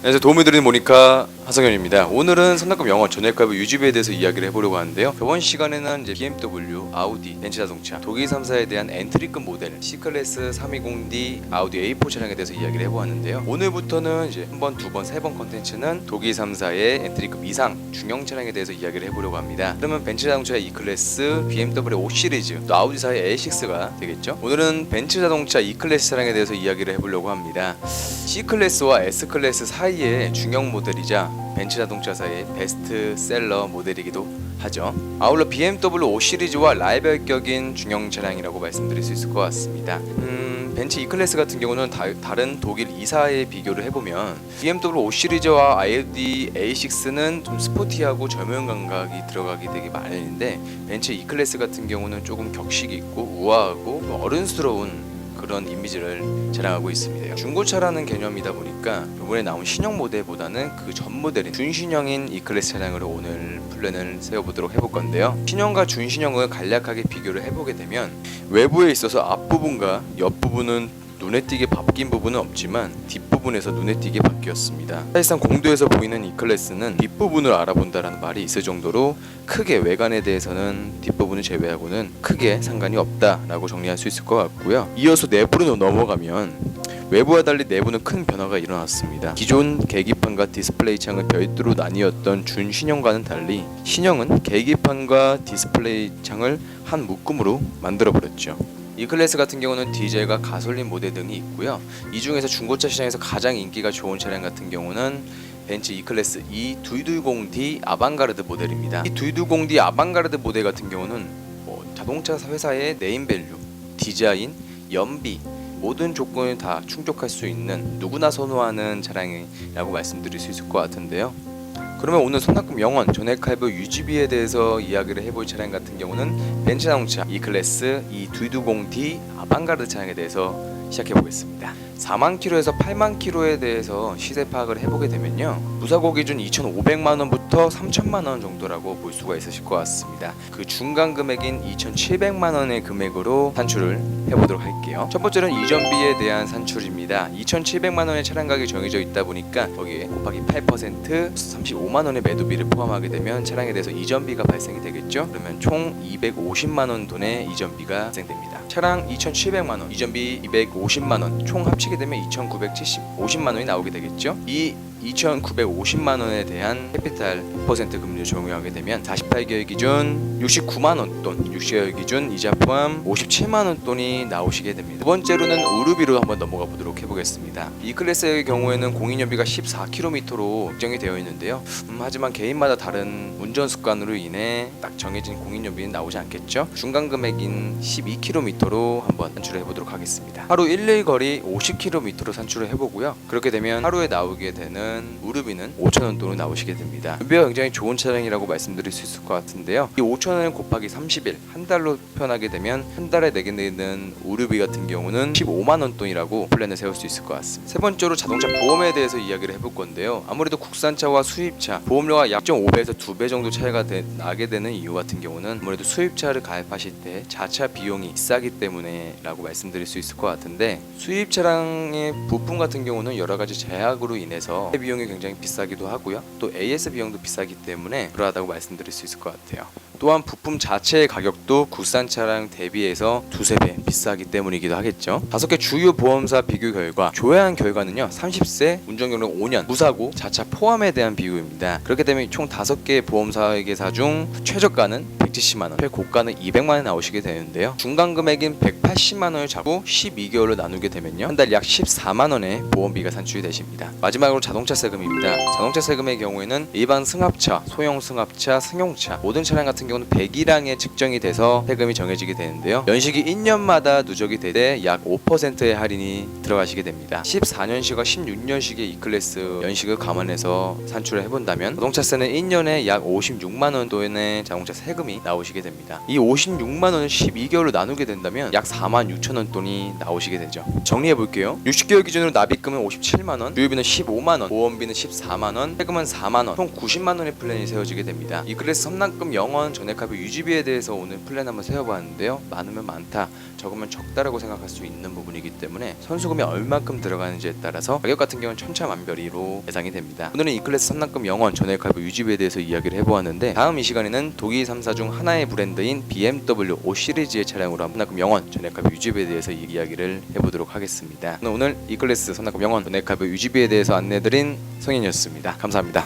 안녕하세요. 도움을 드리는 모니카 하성현입니다. 오늘은 선납금 영원 전액가입 유지비에 대해서 이야기를 해보려고 하는데요. 저번 시간에는 이제 BMW, 아우디, 벤츠 자동차, 독일 3사에 대한 엔트리급 모델 C클래스 320D 아우디 A4 차량에 대해서 이야기를 해보았는데요. 오늘부터는 이제 한 번, 두 번, 세 번 컨텐츠는 독일 3사의 엔트리급 이상 중형 차량에 대해서 이야기를 해보려고 합니다. 그러면 벤츠 자동차의 E클래스, BMW 5 시리즈, 또 아우디사의 A6가 되겠죠. 오늘은 벤츠 자동차 E클래스 차량에 대해서 이야기를 해보려고 합니다. C클래스와 S클래스 사이의 중형 모델이자 벤츠 자동차사의 베스트셀러 모델이기도 하죠. 아울러 BMW 5 시리즈와 라이벌격인 중형 차량이라고 말씀드릴 수 있을 것 같습니다. 벤츠 E클래스 같은 경우는 다른 독일 2사에 비교를 해보면 BMW 5 시리즈와 아우디 A6는 좀 스포티하고 젊은 감각이 들어가기 되게 마련인데 벤츠 E클래스 같은 경우는 조금 격식 있고 우아하고 어른스러운 그런 이미지를 자랑하고 있습니다. 중고차라는 개념이다 보니까 이번에 나온 신형 모델보다는 그 전 모델인 준신형인 E클래스 차량으로 오늘 플랜을 세워보도록 해볼 건데요. 신형과 준신형을 간략하게 비교를 해보게 되면 외부에 있어서 앞부분과 옆부분은 눈에 띄게 바뀐 부분은 없지만 뒷부분에서 눈에 띄게 바뀌었습니다. 사실상 공도에서 보이는 E클래스는 뒷부분을 알아본다라는 말이 있을 정도로 크게 외관에 대해서는 뒷부분을 제외하고는 크게 상관이 없다라고 정리할 수 있을 것 같고요. 이어서 내부로 넘어가면 외부와 달리 내부는 큰 변화가 일어났습니다. 기존 계기판과 디스플레이 창을 별도로 나뉘었던 준신형과는 달리 신형은 계기판과 디스플레이 창을 한 묶음으로 만들어버렸죠. E클래스 같은 경우는 디젤과 가솔린 모델 등이 있고요. 이 중에서 중고차 시장에서 가장 인기가 좋은 차량 같은 경우는 벤츠 E클래스 E220D 아방가르드 모델입니다. 이 220D 아방가르드 모델 같은 경우는 자동차 회사의 네임밸류, 디자인, 연비 모든 조건을 다 충족할 수 있는 누구나 선호하는 차량이라고 말씀드릴 수 있을 것 같은데요. 그러면 오늘 선납금 영원 전액할부 유지비에 대해서 이야기를 해볼 차량 같은 경우는 벤츠 자동차 E클래스 E220D 아방가르드 차량에 대해서 시작해 보겠습니다. 4만 킬로에서 8만 킬로에 대해서 시세 파악을 해보게 되면요, 무사고 기준 2,500만 원부터 3,000만 원 정도라고 볼 수가 있으실 것 같습니다. 그 중간 금액인 2,700만 원의 금액으로 산출을 해보도록 할게요. 첫 번째는 이전비에 대한 산출입니다. 2,700만 원의 차량 가격이 정해져 있다 보니까 거기에 곱하기 8% 35만 원의 매도비를 포함하게 되면 차량에 대해서 이전비가 발생이 되겠죠. 그러면 총 250만 원 돈의 이전비가 발생됩니다. 차량 2,700만 원, 이전비 250만 원, 총 합치게 되면 2,950만 원이 나오게 되겠죠. 이 2,950만 원에 대한 캐피탈 6% 금리를 적용하게 되면 48개월 기준 69만 원 돈, 60개월 기준 이자 포함 57만 원 돈이 나오시게 됩니다. 두 번째로는 의료비로 한번 넘어가 보도록 해보겠습니다. E클래스의 경우에는 공인연비가 14km로 일정이 되어 있는데요. 하지만 개인마다 다른 운전 습관으로 인해 딱 정해진 공인연비는 나오지 않겠죠. 중간 금액인 12km로 한번 산출을 해보도록 하겠습니다. 하루 1일 거리 50km로 산출을 해보고요. 그렇게 되면 하루에 나오게 되는 우르비는 5,000원 돈으로 나오시게 됩니다. 연비가 굉장히 좋은 차량이라고 말씀드릴 수 있을 것 같은데요. 이 5,000원을 곱하기 30일, 한 달로 표현하게 되면 한 달에 내게 되는 우르비 같은 경우는 15만 원 돈이라고 플랜을 세울 수 있을 것 같습니다. 세 번째로 자동차 보험에 대해서 이야기를 해볼 건데요. 아무래도 국산차와 수입차 보험료가 약 1.5배에서 2배 정도 차이가 나게 되는 이유 같은 경우는 아무래도 수입차를 가입하실 때 자차 비용이 비싸기 때문에 라고 말씀드릴 수 있을 것 같은데, 수입 차량의 부품 같은 경우는 여러 가지 제약으로 인해서 비용이 굉장히 비싸기도 하고요. 또 AS 비용도 비싸기 때문에 그러하다고 말씀드릴 수 있을 것 같아요. 또한 부품 자체의 가격도 국산 차량 대비해서 두세 배 비싸기 때문이기도 하겠죠. 5개 주요 보험사 비교 결과 조회한 결과는요, 30세, 운전 경력 5년, 무사고, 자차 포함에 대한 비교입니다. 그렇게 되면 총 5개 보험사회계사 중 최저가는 170만 원, 최고가는 200만 원 나오시게 되는데요. 중간 금액인 180만 원을 잡고 12개월로 나누게 되면요, 한 달 약 14만 원의 보험비가 산출이 되십니다. 마지막으로 자동차 세금입니다. 자동차 세금의 경우에는 일반 승합차, 소형 승합차, 승용차 모든 차량 같은 경우는 배기량에 측정이 돼서 세금이 정해지게 되는데요. 연식이 1년마다 누적이 되되 약 5%의 할인이 들어가시게 됩니다. 14년식과 16년식의 E클래스 연식을 감안해서 산출을 해본다면 자동차세는 1년에 약 56만 원 돈의 자동차 세금이 나오시게 됩니다. 이 56만 원을 12개월로 나누게 된다면 약 4만 6천 원 돈이 나오시게 되죠. 정리해 볼게요. 60개월 기준으로 납입금은 57만 원, 주유비는 15만 원, 보험비는 14만 원, 세금은 4만 원, 총 90만 원의 플랜이 세워지게 됩니다. E클래스 선납금 영원 전액합의 유지비에 대해서 오늘 플랜 한번 세워봤는데요. 많으면 많다, 적으면 적다라고 생각할 수 있는 부분이기 때문에 선수금이 얼마큼 들어가는지에 따라서 가격 같은 경우는 천차만별이로 예상이 됩니다. 오늘은 E클래스 선납금 영원 전액 할부 유지비에 대해서 이야기를 해보았는데, 다음 이 시간에는 독일 3사 중 하나의 브랜드인 BMW 5 시리즈의 차량으로 선납금 영원 전액 할부 유지비에 대해서 이야기를 해보도록 하겠습니다. 오늘 E클래스 선납금 영원 전액 할부 유지비에 대해서 안내드린 성현이었습니다. 감사합니다.